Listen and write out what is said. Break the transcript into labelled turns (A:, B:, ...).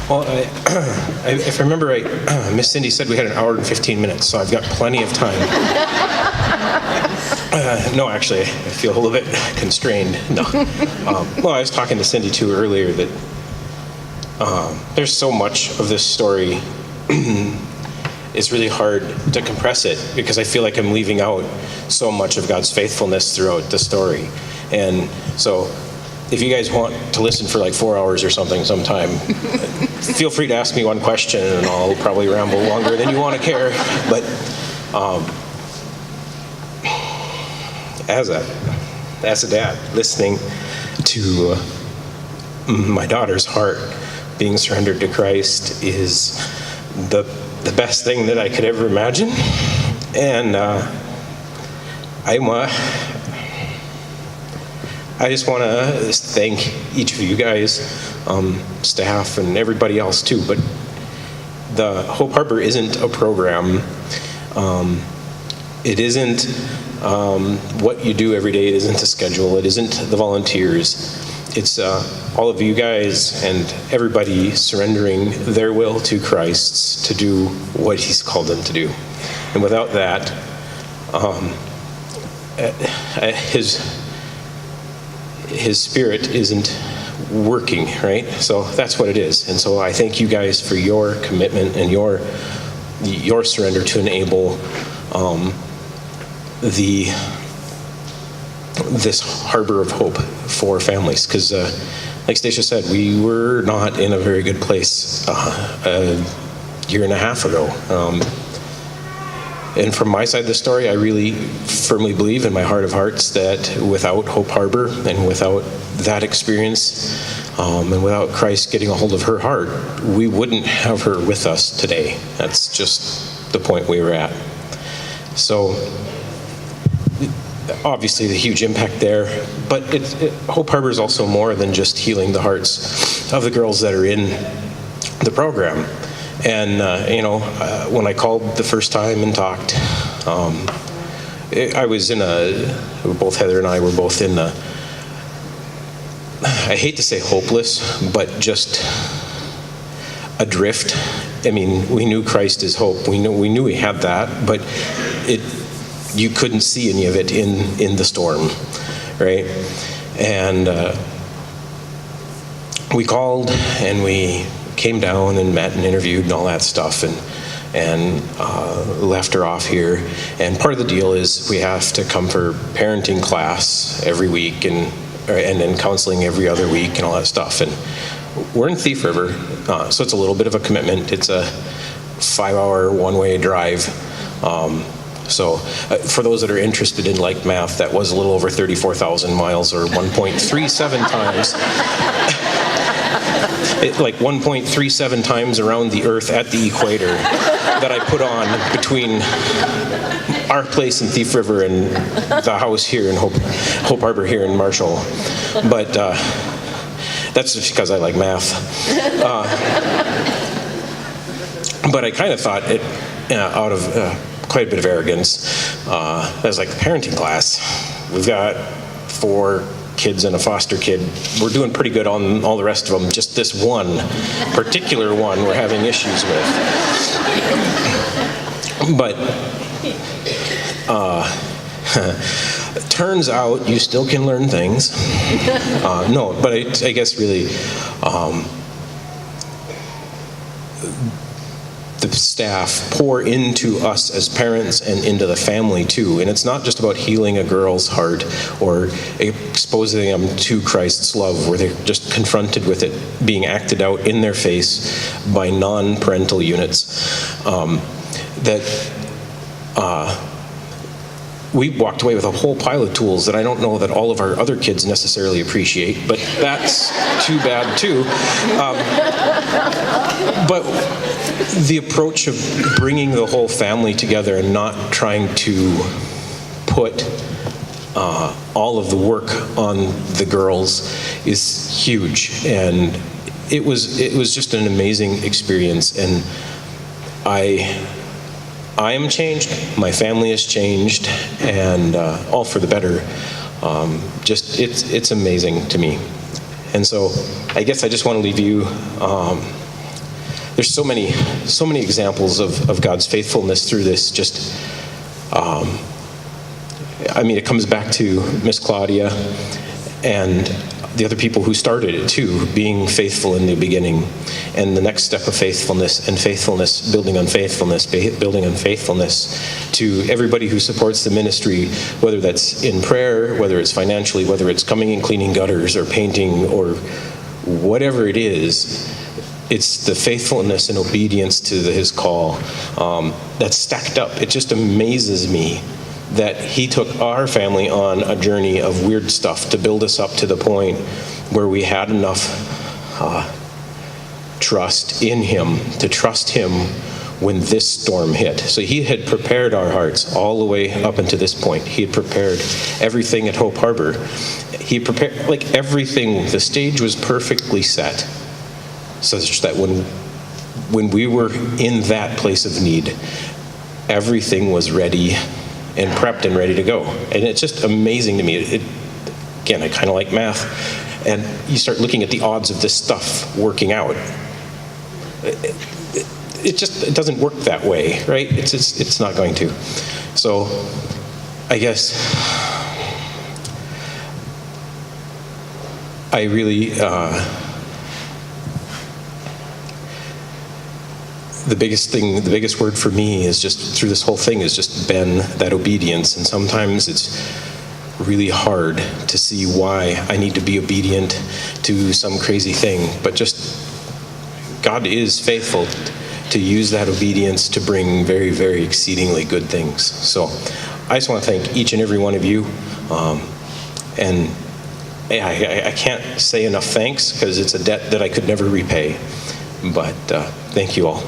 A: Well, if I remember right, Miss Cindy said we had an hour and 15 minutes, so I've got plenty of time. No, actually, I feel a little bit constrained. No. Well, I was talking to Cindy too earlier that there's so much of this story. It's really hard to compress it because I feel like I'm leaving out so much of God's faithfulness throughout the story. And so if you guys want to listen for like 4 hours or something sometime, feel free to ask me one question and I'll probably ramble longer than you want to care. But as a dad, listening to my daughter's heart being surrendered to Christ is the best thing that I could ever imagine. And I just want to thank each of you guys, staff and everybody else too, but the Hope Harbor isn't a program. It isn't what you do every day. It isn't a schedule. It isn't the volunteers. It's all of you guys and everybody surrendering their will to Christ to do what He's called them to do. And without that, His Spirit isn't working, right? So that's what it is. And so I thank you guys for your commitment and your surrender to enable this harbor of hope for families. Because like Stacia said, we were not in a very good place a year and a half ago. And from my side of the story, I really firmly believe in my heart of hearts that without Hope Harbor and without that experience and without Christ getting a hold of her heart, we wouldn't have her with us today. That's just the point we were at. So obviously the huge impact there, but Hope Harbor is also more than just healing the hearts of the girls that are in the program. And when I called the first time and talked, I was both Heather and I were both in I hate to say hopeless, but just adrift. I mean, we knew Christ is hope. We knew we had that, but you couldn't see any of it in the storm, right? And we called and we came down and met and interviewed and all that stuff and left her off here. And part of the deal is we have to come for parenting class every week and then counseling every other week and all that stuff. And we're in Thief River, so it's a little bit of a commitment. It's a 5-hour one-way drive. So for those that are interested in like math, that was a little over 34,000 miles or 1.37 times. Like 1.37 times around the Earth at the equator that I put on between our place in Thief River and the house here in Hope Harbor here in Marshall. But that's just because I like math. But I kind of thought it out of quite a bit of arrogance. That was like the parenting class. We've got 4 kids and a foster kid. We're doing pretty good on all the rest of them. Just this one particular one we're having issues with. But turns out you still can learn things. No, but I guess really the staff pour into us as parents and into the family too. And it's not just about healing a girl's heart or exposing them to Christ's love where they're just confronted with it being acted out in their face by non-parental units. We walked away with a whole pile of tools that I don't know that all of our other kids necessarily appreciate, but that's too bad too. But the approach of bringing the whole family together and not trying to put all of the work on the girls is huge, and it was just an amazing experience. And I am changed, my family has changed, and all for the better. It's amazing to me. And so I guess I just want to leave you there's so many examples of God's faithfulness through this. Just, I mean, it comes back to Miss Claudia and the other people who started it too, being faithful in the beginning, and the next step of faithfulness, and faithfulness, building on faithfulness, to everybody who supports the ministry, whether that's in prayer, whether it's financially, whether it's coming and cleaning gutters or painting or whatever it is. It's the faithfulness and obedience to his call that's stacked up. It just amazes me that he took our family on a journey of weird stuff to build us up to the point where we had enough trust in him to trust him when this storm hit. So he had prepared our hearts all the way up until this point. He had prepared everything at Hope Harbor. He prepared, like, everything. The stage was perfectly set, such that when we were in that place of need, everything was ready and prepped and ready to go. And it's just amazing to me. Again, I kind of like math, and you start looking at the odds of this stuff working out. It doesn't work that way, right? It's not going to. So I guess I really the biggest word for me is just through this whole thing is just been that obedience. And sometimes it's really hard to see why I need to be obedient to some crazy thing, but just God is faithful to use that obedience to bring very, very exceedingly good things. So I just want to thank each and every one of you. And I can't say enough thanks, because it's a debt that I could never repay. But thank you all.